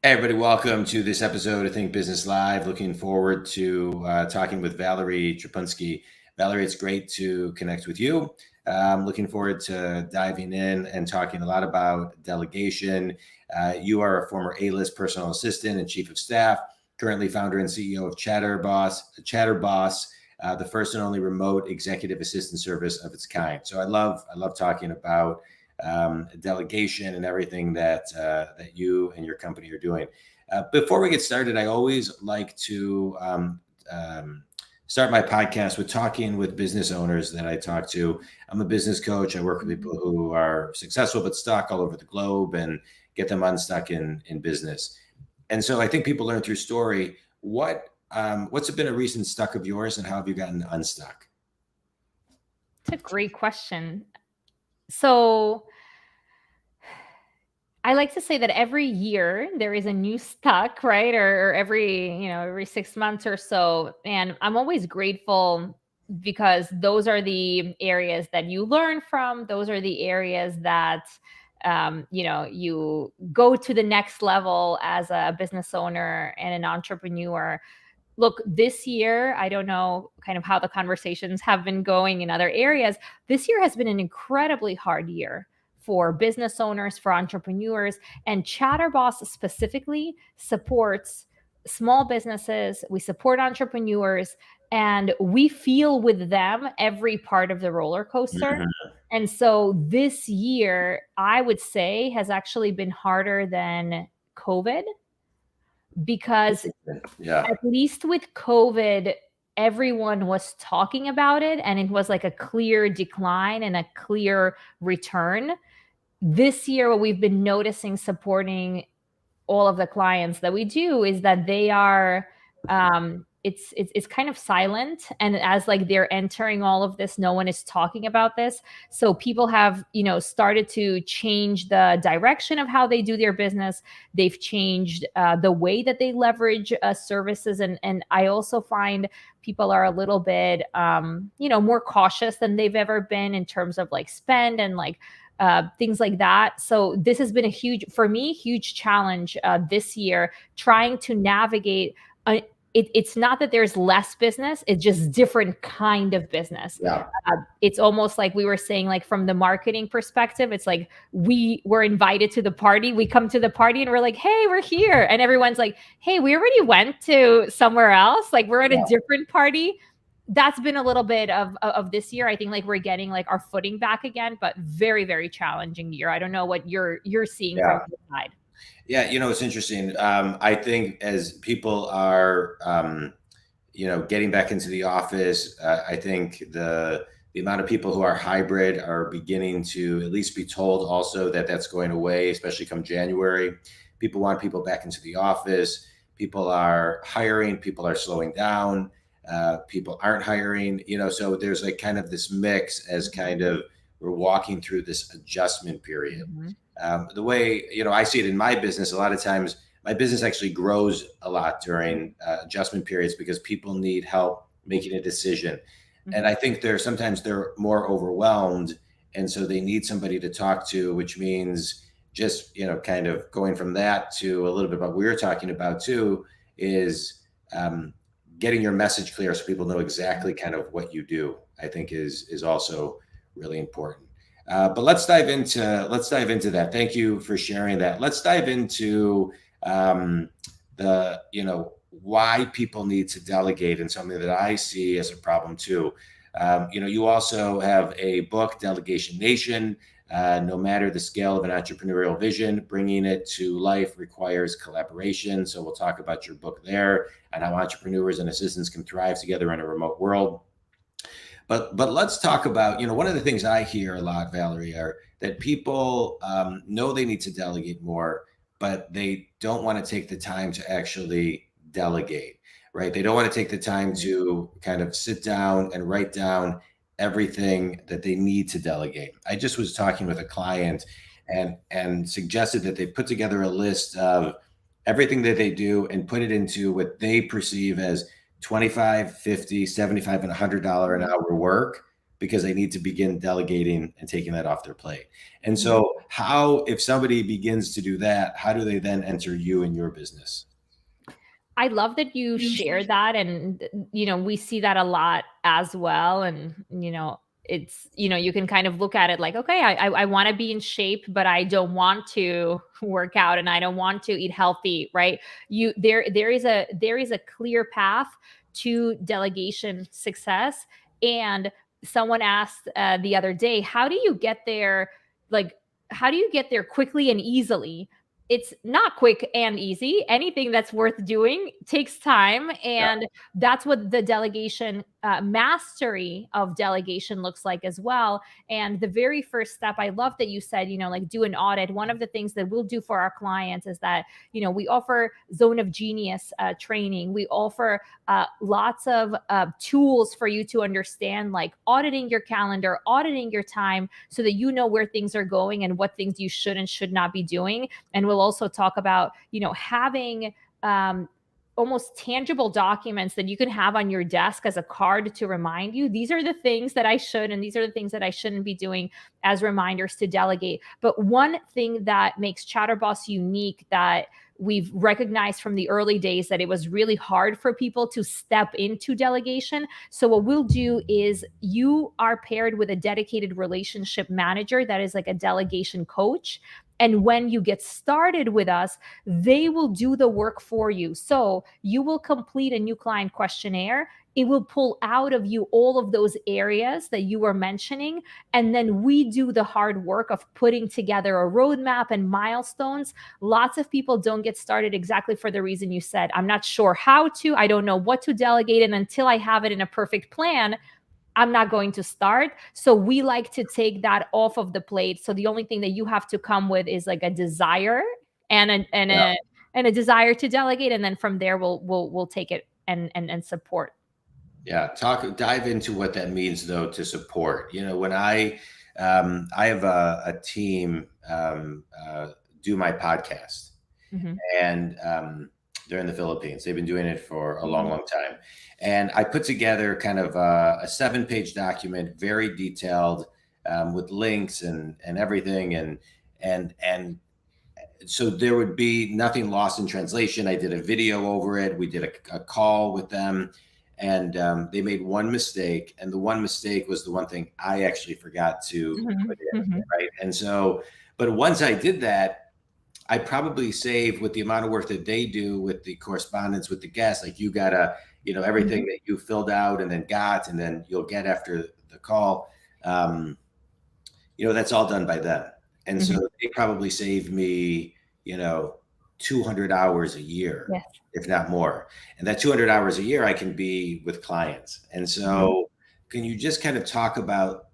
Hey, everybody, welcome to this episode of Think Business Live. Looking forward to talking with Valerie Trapunsky. Valerie, it's great to connect with you. Looking forward to diving in and talking a lot about delegation. You are a former A-list personal assistant and chief of staff, currently founder and CEO of ChatterBoss, the first and only remote executive assistant service of its kind. So I love talking about delegation and everything that you and your company are doing. Before we get started, I always like to start my podcast with talking with business owners that I talk to. I'm a business coach. I work with people who are successful but stuck all over the globe and get them unstuck in business. And so I think people learn through story. What's been a recent stuck of yours, and how have you gotten unstuck? It's a great question. So I like to say that every year there is a new stuck, right? Or every 6 months or so. And I'm always grateful because those are the areas that you learn from. Those are the areas that you go to the next level as a business owner and an entrepreneur. Look, this year, I don't know kind of how the conversations have been going in other areas. This year has been an incredibly hard year for business owners, for entrepreneurs, and ChatterBoss specifically supports small businesses. We support entrepreneurs, and we feel with them every part of the roller coaster. Mhm. And so this year, I would say, has actually been harder than COVID because Yeah. at least with COVID, everyone was talking about it and it was like a clear decline and a clear return. This year, what we've been noticing supporting all of the clients that we do is that they are it's kind of silent, and as like they're entering all of this, no one is talking about this. So people have started to change the direction of how they do their business. They've changed the way that they leverage services, and I also find people are a little bit more cautious than they've ever been in terms of like spend and like things like that. So this has been for me, huge challenge this year, trying to navigate. It's not that there's less business; it's just different kind of business. Yeah. It's almost like we were saying, like from the marketing perspective, it's like we were invited to the party. We come to the party and we're like, "Hey, we're here," and everyone's like, "Hey, we already went to somewhere else. Like we're at a different party." That's been a little bit of this year. I think like we're getting like our footing back again, but very, very challenging year. I don't know what you're seeing from the side. Yeah, it's interesting. I think as people are, getting back into the office, I think the amount of people who are hybrid are beginning to at least be told also that that's going away, especially come January. People want people back into the office. People are hiring. People are slowing down. People aren't hiring. So there's like kind of this mix as kind of we're walking through this adjustment period. The way, I see it in my business, a lot of times my business actually grows a lot during adjustment periods because people need help making a decision. And I think sometimes they're more overwhelmed. And so they need somebody to talk to, which means just, kind of going from that to a little bit about what we're talking about too, is getting your message clear so people know exactly kind of what you do, I think is also really important. But let's dive into that. Thank you for sharing that. Let's dive into why people need to delegate, and something that I see as a problem too. You also have a book, Delegation Nation. No matter the scale of an entrepreneurial vision, bringing it to life requires collaboration. So we'll talk about your book there and how entrepreneurs and assistants can thrive together in a remote world. But let's talk about, one of the things I hear a lot, Valerie, are that people know they need to delegate more, but they don't want to take the time to actually delegate, right? They don't want to take the time to kind of sit down and write down everything that they need to delegate. I just was talking with a client and suggested that they put together a list of everything that they do and put it into what they perceive as $25, $50, $75, and $100 an hour work because they need to begin delegating and taking that off their plate. And so how, if somebody begins to do that, how do they then enter you in your business? I love that you share that. And, we see that a lot as well. And, it's, you can kind of look at it like, okay, I want to be in shape, but I don't want to work out and I don't want to eat healthy, right? There is a clear path to delegation success. And someone asked the other day, how do you get there? Like, how do you get there quickly and easily? It's not quick and easy. Anything that's worth doing takes time. Yeah. And that's what the delegation mastery of delegation looks like as well. And the very first step, I love that you said, like do an audit. One of the things that we'll do for our clients is that, we offer zone of genius training. We offer lots of tools for you to understand, like auditing your calendar, auditing your time, so that you know where things are going and what things you should and should not be doing. And we'll also talk about, having almost tangible documents that you can have on your desk as a card to remind you, these are the things that I should, and these are the things that I shouldn't be doing, as reminders to delegate. But one thing that makes ChatterBoss unique, that we've recognized from the early days, that it was really hard for people to step into delegation. So what we'll do is, you are paired with a dedicated relationship manager that is like a delegation coach. And when you get started with us, they will do the work for you. So you will complete a new client questionnaire. It will pull out of you all of those areas that you were mentioning. And then we do the hard work of putting together a roadmap and milestones. Lots of people don't get started exactly for the reason you said. I'm not sure how to, I don't know what to delegate. And until I have it in a perfect plan, I'm not going to start. So we like to take that off of the plate. So the only thing that you have to come with is like a desire and a desire to delegate. And then from there, we'll take it and support. Yeah, dive into what that means though to support. When I have a team do my podcast, and they're in the Philippines. They've been doing it for a long, long time, and I put together kind of a 7-page document, very detailed, with links and everything, and so there would be nothing lost in translation. I did a video over it. We did a call with them. And they made one mistake, and the one mistake was the one thing I actually forgot to put in, right? And so, but once I did that, I probably saved, with the amount of work that they do with the correspondence with the guests, like you gotta, everything that you filled out and then got, and then you'll get after the call, that's all done by them. And so they probably saved me, 200 hours a year. Yes. If not more. And that 200 hours a year, I can be with clients. And so can you just kind of talk about,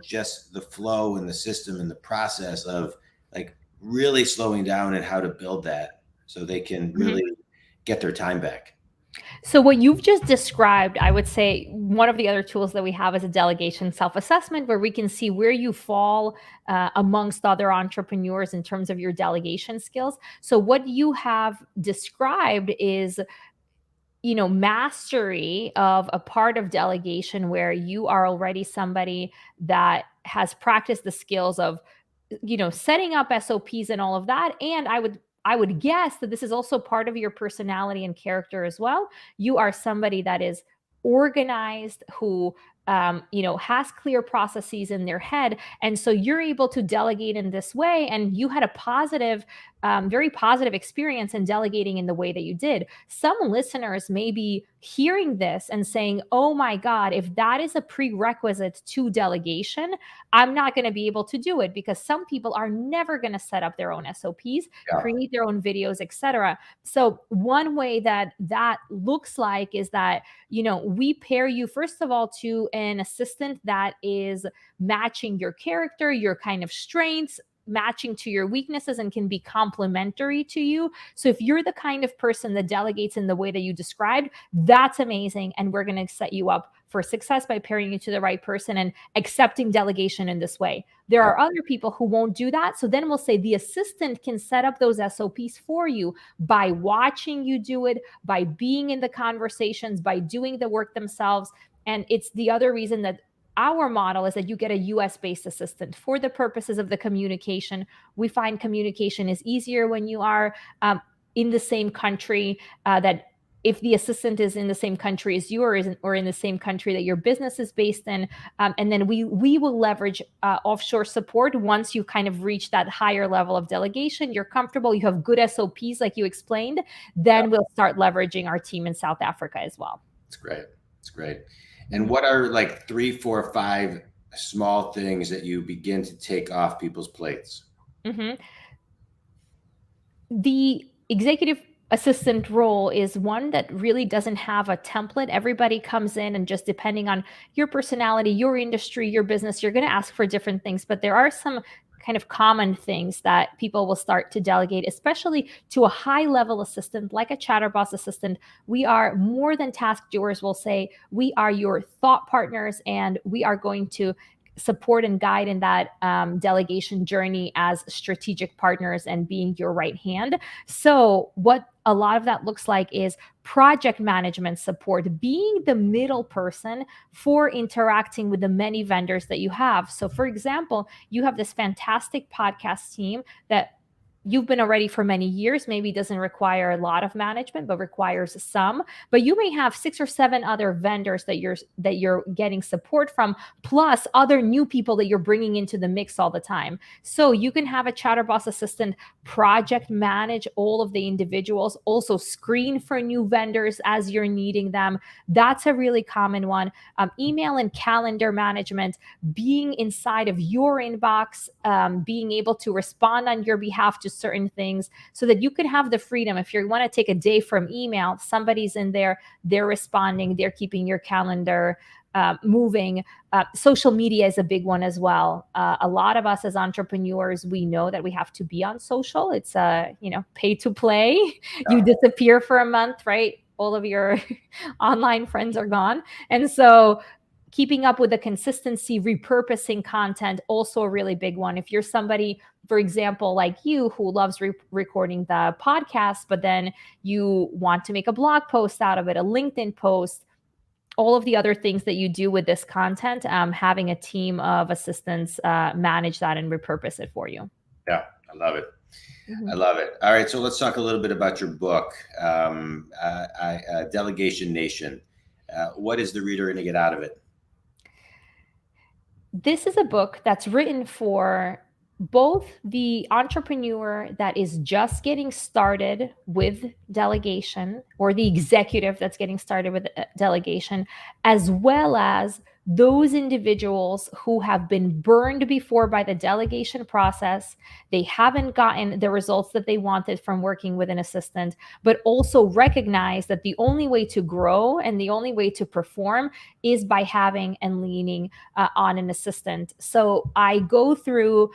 just the flow and the system and the process of like really slowing down and how to build that so they can really get their time back? So what you've just described, I would say one of the other tools that we have is a delegation self-assessment, where we can see where you fall amongst other entrepreneurs in terms of your delegation skills. So what you have described is, mastery of a part of delegation where you are already somebody that has practiced the skills of, setting up SOPs and all of that. And I would guess that this is also part of your personality and character as well. You are somebody that is organized, who has clear processes in their head. And so you're able to delegate in this way. And you had a positive, very positive experience in delegating in the way that you did. Some listeners may be hearing this and saying, oh my God, if that is a prerequisite to delegation, I'm not going to be able to do it, because some people are never going to set up their own SOPs, create their own videos, etc. So one way that looks like is that, we pair you, first of all, to an assistant that is matching your character, your kind of strengths, matching to your weaknesses, and can be complementary to you. So if you're the kind of person that delegates in the way that you described, that's amazing. And we're going to set you up for success by pairing you to the right person and accepting delegation in this way. There are other people who won't do that. So then we'll say the assistant can set up those SOPs for you by watching you do it, by being in the conversations, by doing the work themselves. And it's the other reason that our model is that you get a US-based assistant for the purposes of the communication. We find communication is easier when you are in the same country, that if the assistant is in the same country as you, or in the same country that your business is based in, and then we will leverage offshore support once you kind of reach that higher level of delegation, you're comfortable, you have good SOPs like you explained, then we'll start leveraging our team in South Africa as well. It's great. It's great. And what are like 3, 4, 5 small things that you begin to take off people's plates? The executive assistant role is one that really doesn't have a template. Everybody comes in, and just depending on your personality, your industry, your business, you're going to ask for different things. But there are some kind of common things that people will start to delegate, especially to a high level assistant like a ChatterBoss assistant. We are more than task doers. We'll say we are your thought partners, and we are going to support and guide in that delegation journey as strategic partners and being your right hand. So what a lot of that looks like is project management support, being the middle person for interacting with the many vendors that you have. So for example, you have this fantastic podcast team that you've been already for many years, maybe doesn't require a lot of management, but requires some. But you may have 6 or 7 other vendors that you're getting support from, plus other new people that you're bringing into the mix all the time. So you can have a ChatterBoss assistant project manage all of the individuals, also screen for new vendors as you're needing them. That's a really common one. Email and calendar management, being inside of your inbox, being able to respond on your behalf to certain things so that you could have the freedom. If you want to take a day from email, somebody's in there, they're responding, they're keeping your calendar moving. Social media is a big one as well. A lot of us as entrepreneurs, we know that we have to be on social. It's pay to play. You disappear for a month, right? All of your online friends are gone. And so keeping up with the consistency, repurposing content, also a really big one. If you're somebody, for example, like you, who loves recording the podcast, but then you want to make a blog post out of it, a LinkedIn post, all of the other things that you do with this content, having a team of assistants manage that and repurpose it for you. Yeah, I love it. I love it. All right, so let's talk a little bit about your book, Delegation Nation. What is the reader going to get out of it? This is a book that's written for both the entrepreneur that is just getting started with delegation, or the executive that's getting started with delegation, as well as those individuals who have been burned before by the delegation process. They haven't gotten the results that they wanted from working with an assistant, but also recognize that the only way to grow and the only way to perform is by having and leaning on an assistant. So I go through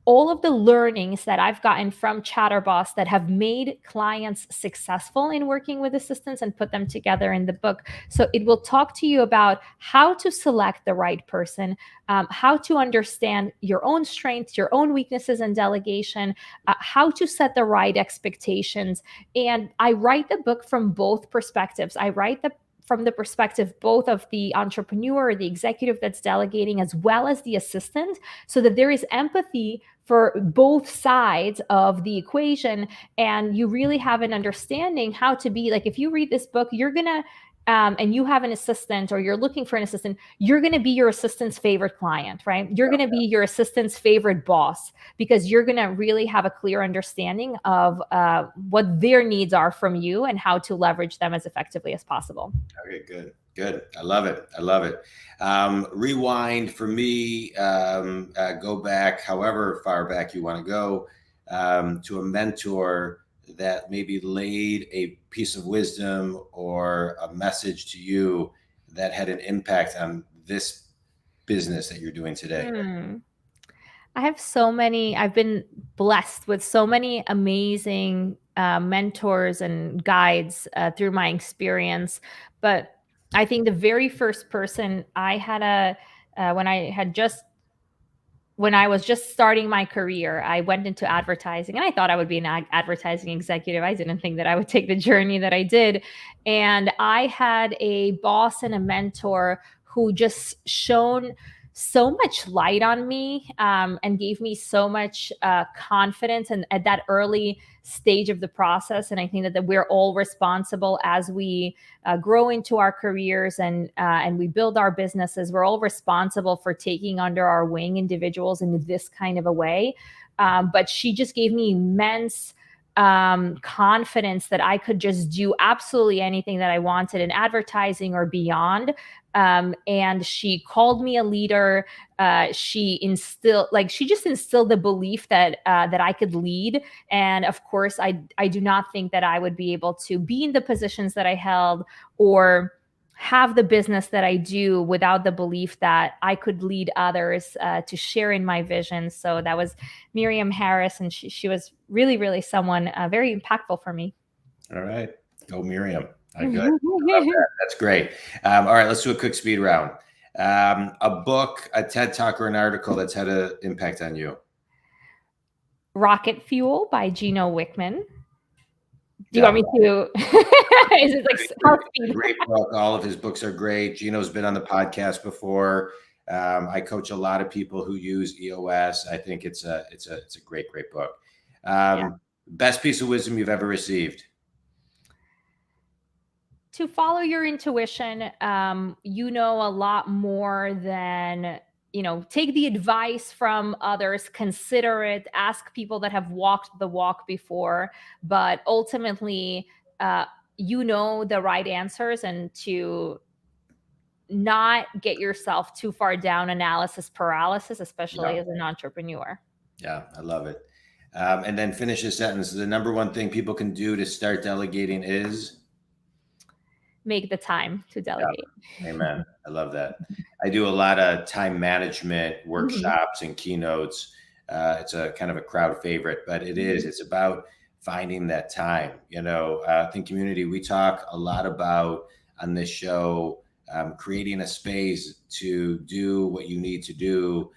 all of the learnings that I've gotten from ChatterBoss that have made clients successful in working with assistants, and put them together in the book. So it will talk to you about how to select the right person, how to understand your own strengths, your own weaknesses in delegation, how to set the right expectations. And I write the book from both perspectives. I write from the perspective both of the entrepreneur or the executive that's delegating, as well as the assistant, so that there is empathy for both sides of the equation. And you really have an understanding how to be like, if you read this book, you're going to, and you have an assistant, or you're looking for an assistant, you're going to be your assistant's favorite client, right? You're going to be your assistant's favorite boss, because you're going to really have a clear understanding of what their needs are from you and how to leverage them as effectively as possible. Okay, good. Good. I love it. I love it. Rewind for me, go back however far back you want to go, to a mentor that maybe laid a piece of wisdom or a message to you that had an impact on this business that you're doing today. I have so many. I've been blessed with so many amazing mentors and guides through my experience. But I think the very first person I had when I was just starting my career, I went into advertising, and I thought I would be an advertising executive. I didn't think that I would take the journey that I did. And I had a boss and a mentor who just shone so much light on me, and gave me so much confidence, and at that early stage of the process. And I think that we're all responsible as we grow into our careers, and we build our businesses. We're all responsible for taking under our wing individuals in this kind of a way. But she just gave me immense confidence that I could just do absolutely anything that I wanted in advertising or beyond. And she called me a leader. She just instilled the belief that I could lead. And of course, I do not think that I would be able to be in the positions that I held or have the business that I do without the belief that I could lead others to share in my vision. So that was Miriam Harris, and she was really, really someone very impactful for me. All right. Go Miriam. Good. I love that. That's great. All right, let's do a quick speed round. A book, a TED Talk, or an article that's had an impact on you? Rocket Fuel by Gino Wickman. Do you want me to? Is it like great book? All of his books are great. Gino's been on the podcast before. I coach a lot of people who use EOS. I think it's a great book. Best piece of wisdom you've ever received? To follow your intuition. You know a lot more than, take the advice from others, consider it, ask people that have walked the walk before, but ultimately, the right answers, and to not get yourself too far down analysis paralysis, especially as an entrepreneur. Yeah, I love it. And then finish a sentence. The number one thing people can do to start delegating is? Make the time to delegate. Yeah. Amen. I love that. I do a lot of time management workshops and keynotes. It's a kind of a crowd favorite, but it's about finding that time. I think community, we talk a lot about on this show, creating a space to do what you need to do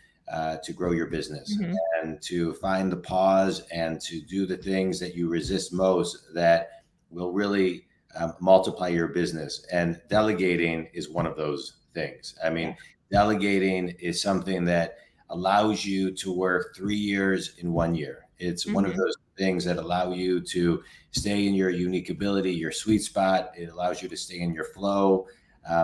to grow your business, and to find the pause and to do the things that you resist most that will really multiply your business. And delegating is one of those things. I mean, delegating is something that allows you to work 3 years in 1 year. It's one of those things that allow you to stay in your unique ability, your sweet spot. It allows you to stay in your flow.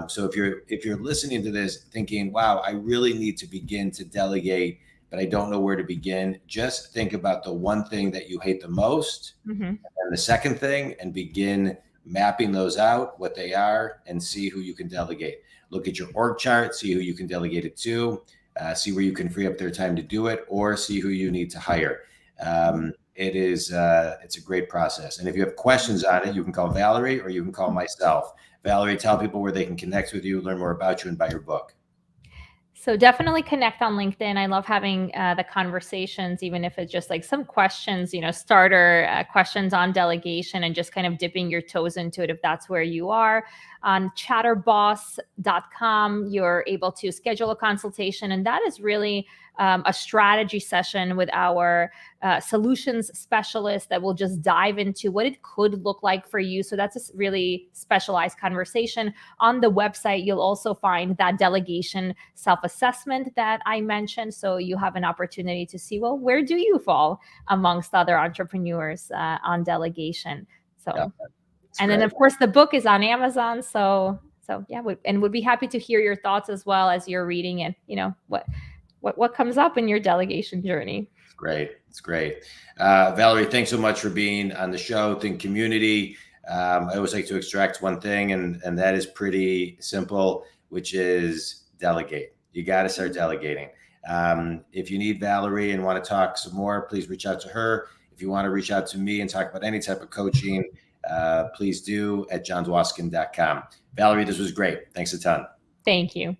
So if you're listening to this thinking, wow, I really need to begin to delegate, but I don't know where to begin, just think about the one thing that you hate the most, and the second thing, and begin mapping those out, what they are, and see who you can delegate. Look at your org chart, see who you can delegate it to, see where you can free up their time to do it, or see who you need to hire. It's a great process. And if you have questions on it, you can call Valerie or you can call myself. Valerie, tell people where they can connect with you, learn more about you, and buy your book. So definitely connect on LinkedIn. I love having the conversations, even if it's just like some questions, starter questions on delegation, and just kind of dipping your toes into it if that's where you are. On chatterboss.com, you're able to schedule a consultation, and that is really a strategy session with our solutions specialist that will just dive into what it could look like for you. So that's a really specialized conversation. On the website, you'll also find that delegation self-assessment that I mentioned. So you have an opportunity to see, well, where do you fall amongst other entrepreneurs on delegation? So, and then of course the book is on Amazon. So yeah, and would be happy to hear your thoughts as well as you're reading it. What comes up in your delegation journey. It's great. Valerie, thanks so much for being on the show. Think community. I always like to extract one thing, and that is pretty simple, which is delegate. You got to start delegating. If you need Valerie and want to talk some more, please reach out to her. If you want to reach out to me and talk about any type of coaching, please do at jondwoskin.com. Valerie, this was great. Thanks a ton. Thank you.